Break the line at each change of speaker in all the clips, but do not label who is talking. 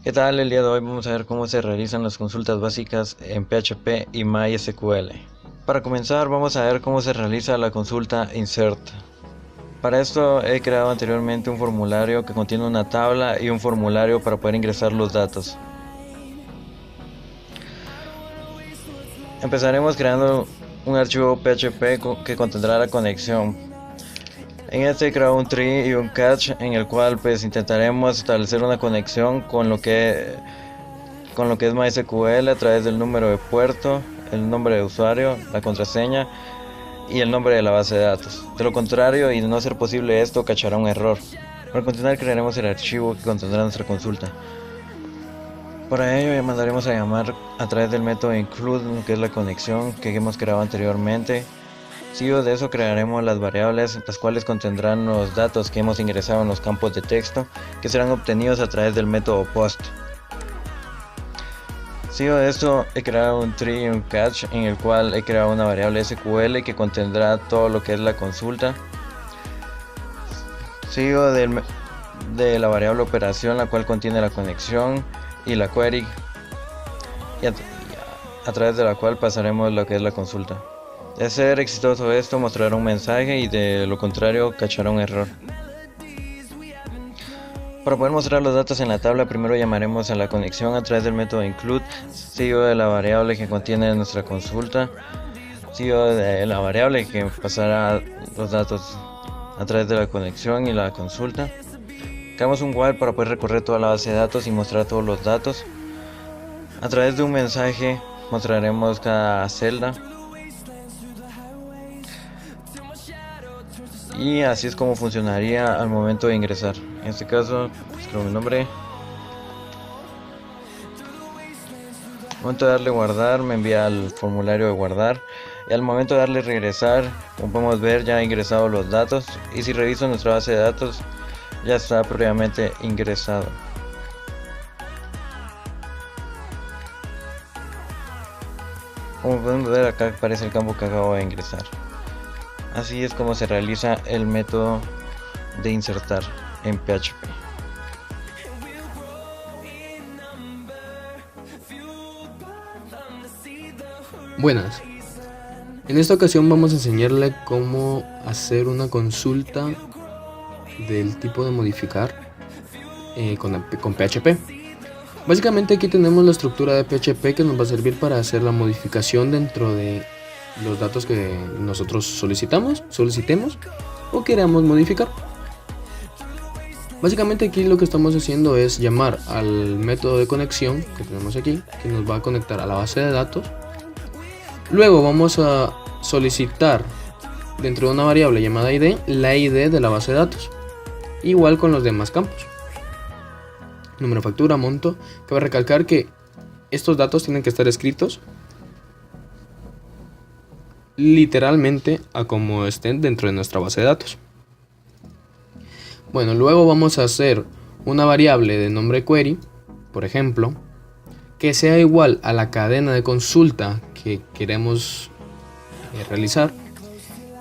¿Qué tal? El día de hoy vamos a ver cómo se realizan las consultas básicas en PHP y MySQL. Para comenzar vamos a ver cómo se realiza la consulta insert. Para esto he creado anteriormente un formulario que contiene una tabla y un formulario para poder ingresar los datos. Empezaremos creando un archivo PHP que contendrá la conexión. En este he creado un tree y un catch en el cual intentaremos establecer una conexión con lo que es MySQL a través del número de puerto, el nombre de usuario, la contraseña y el nombre de la base de datos. De lo contrario, y de no ser posible esto, cachará un error. Para continuar crearemos el archivo que contendrá nuestra consulta. Para ello mandaremos a llamar a través del método include, que es la conexión que hemos creado anteriormente. Seguido de eso crearemos las variables, las cuales contendrán los datos que hemos ingresado en los campos de texto, que serán obtenidos a través del método post. Seguido de esto he creado un tree y un catch en el cual he creado una variable SQL que contendrá todo lo que es la consulta. Seguido de la variable operación, la cual contiene la conexión y la query, y a través de la cual pasaremos lo que es la consulta. De ser exitoso esto, mostrará un mensaje, y de lo contrario cachará un error. Para poder mostrar los datos en la tabla, primero llamaremos a la conexión a través del método include, seguido de la variable que contiene nuestra consulta, seguido de la variable que pasará los datos a través de la conexión y la consulta. Creamos un while para poder recorrer toda la base de datos y mostrar todos los datos. A través de un mensaje mostraremos cada celda. Y así es como funcionaría al momento de ingresar. En este caso, escribo mi nombre. Al momento de darle guardar, me envía al formulario de guardar. Y al momento de darle regresar, como podemos ver, ya he ingresado los datos. Y si reviso nuestra base de datos, ya está previamente ingresado. Como podemos ver, acá aparece el campo que acabo de ingresar. Así es como se realiza el método de insertar en PHP.
Buenas, en esta ocasión vamos a enseñarle cómo hacer una consulta del tipo de modificar con PHP. Básicamente aquí tenemos la estructura de PHP que nos va a servir para hacer la modificación dentro de los datos que nosotros solicitemos o queramos modificar. Básicamente aquí lo que estamos haciendo es llamar al método de conexión que tenemos aquí, que nos va a conectar a la base de datos. Luego vamos a solicitar dentro de una variable llamada ID la ID de la base de datos, igual con los demás campos: número, factura, monto. Cabe recalcar que estos datos tienen que estar escritos literalmente a como estén dentro de nuestra base de datos. Bueno, luego vamos a hacer una variable de nombre query, por ejemplo, que sea igual a la cadena de consulta que queremos realizar,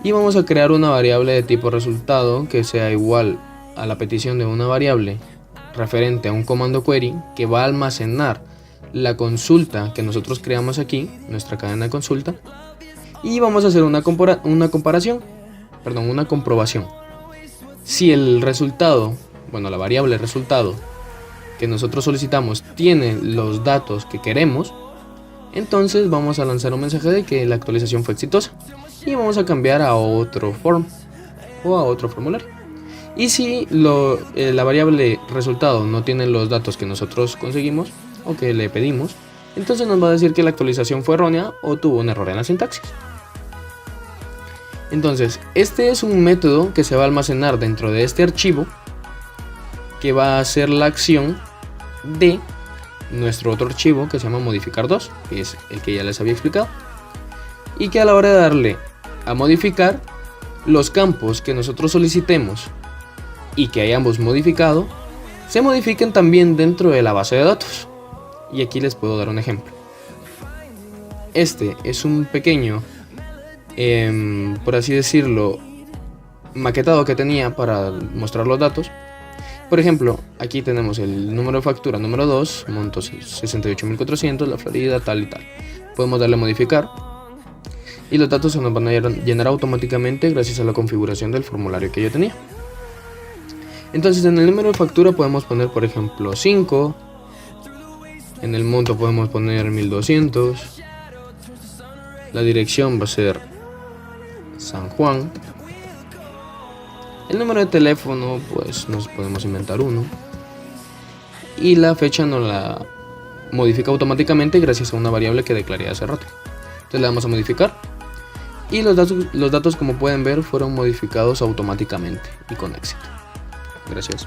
y vamos a crear una variable de tipo resultado que sea igual a la petición de una variable referente a un comando query que va a almacenar la consulta que nosotros creamos aquí, nuestra cadena de consulta, y vamos a hacer una comprobación. Si el resultado, la variable resultado que nosotros solicitamos tiene los datos que queremos, entonces vamos a lanzar un mensaje de que la actualización fue exitosa y vamos a cambiar a otro form o a otro formulario. Y si la variable resultado no tiene los datos que nosotros conseguimos o que le pedimos, entonces nos va a decir que la actualización fue errónea o tuvo un error en la sintaxis. Entonces, este es un método que se va a almacenar dentro de este archivo, que va a hacer la acción de nuestro otro archivo que se llama modificar2, que es el que ya les había explicado, y que a la hora de darle a modificar, los campos que nosotros solicitemos y que hayamos modificado se modifiquen también dentro de la base de datos. Y aquí les puedo dar un ejemplo. Este es un pequeño, por así decirlo, maquetado que tenía para mostrar los datos. Por ejemplo, aquí tenemos el número de factura número 2, monto 68.400, la Florida, tal y tal. Podemos darle a modificar y los datos se nos van a llenar automáticamente gracias a la configuración del formulario que yo tenía. Entonces en el número de factura podemos poner, por ejemplo, 5. En el monto podemos poner 1200. La dirección va a ser San Juan. El número de teléfono, pues nos podemos inventar uno. Y la fecha nos la modifica automáticamente gracias a una variable que declaré hace rato. Entonces le damos a modificar. Y los datos, como pueden ver, fueron modificados automáticamente y con éxito. Gracias.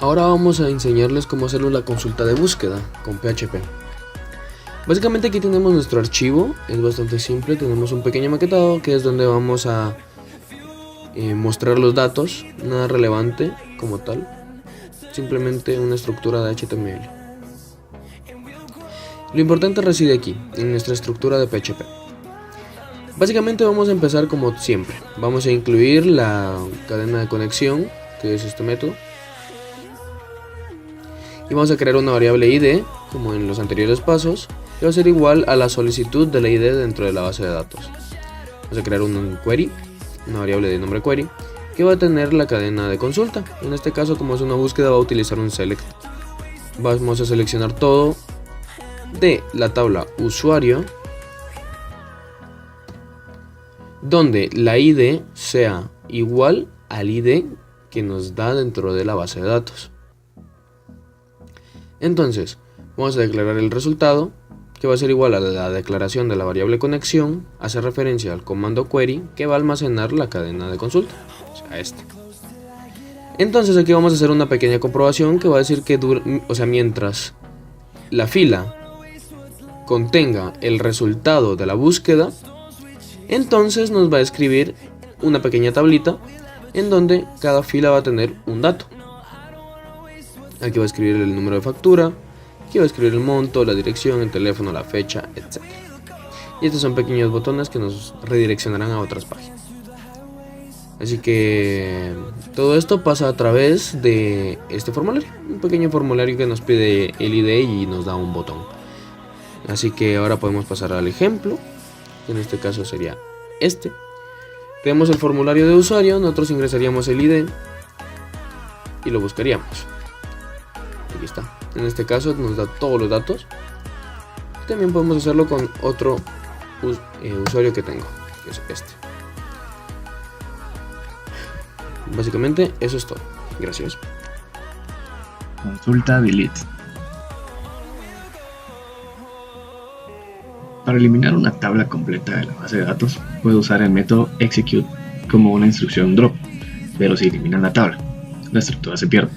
Ahora vamos a enseñarles cómo hacer la consulta de búsqueda con PHP. Básicamente aquí tenemos nuestro archivo, es bastante simple, tenemos un pequeño maquetado que es donde vamos a mostrar los datos, nada relevante como tal, simplemente una estructura de HTML. Lo importante reside aquí, en nuestra estructura de PHP. Básicamente vamos a empezar como siempre, vamos a incluir la cadena de conexión, que es este método. Y vamos a crear una variable ID, como en los anteriores pasos, que va a ser igual a la solicitud de la ID dentro de la base de datos. Vamos a crear un query, una variable de nombre query, que va a tener la cadena de consulta. En este caso, como es una búsqueda, va a utilizar un select. Vamos a seleccionar todo de la tabla usuario, donde la ID sea igual al ID que nos da dentro de la base de datos. Entonces, vamos a declarar el resultado, que va a ser igual a la declaración de la variable conexión, hace referencia al comando query, que va a almacenar la cadena de consulta, o sea, este. Entonces aquí vamos a hacer una pequeña comprobación que va a decir que mientras la fila contenga el resultado de la búsqueda, entonces nos va a escribir una pequeña tablita en donde cada fila va a tener un dato. Aquí va a escribir el número de factura, aquí va a escribir el monto, la dirección, el teléfono, la fecha, etc. Y estos son pequeños botones que nos redireccionarán a otras páginas. Así que todo esto pasa a través de este formulario, un pequeño formulario que nos pide el ID y nos da un botón. Así que ahora podemos pasar al ejemplo, que en este caso sería este. Tenemos el formulario de usuario, nosotros ingresaríamos el ID y lo buscaríamos. Aquí está. En este caso nos da todos los datos. También podemos hacerlo con otro usuario que tengo, que es este. Básicamente eso es todo. Gracias.
Consulta delete. Para eliminar una tabla completa de la base de datos, puede usar el método execute como una instrucción drop, pero si eliminan la tabla, la estructura se pierde.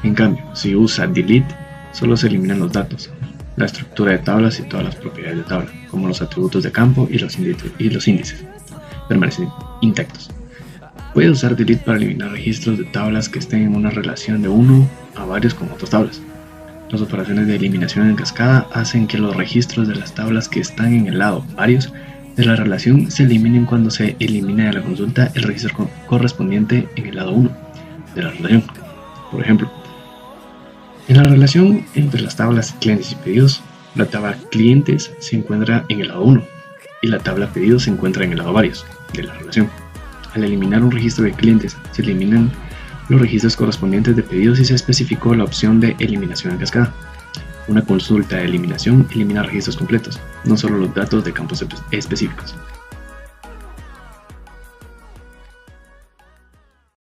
En cambio, si usa delete, solo se eliminan los datos, la estructura de tablas y todas las propiedades de tabla, como los atributos de campo y los índices, permanecen intactos. Puede usar delete para eliminar registros de tablas que estén en una relación de uno a varios con otras tablas. Las operaciones de eliminación en cascada hacen que los registros de las tablas que están en el lado varios de la relación se eliminen cuando se elimina de la consulta el registro correspondiente en el lado 1 de la relación. Por ejemplo, en la relación entre las tablas clientes y pedidos, la tabla clientes se encuentra en el lado 1 y la tabla pedidos se encuentra en el lado varios de la relación. Al eliminar un registro de clientes, se eliminan los registros correspondientes de pedidos y se especificó la opción de eliminación en cascada. Una consulta de eliminación elimina registros completos, no solo los datos de campos específicos.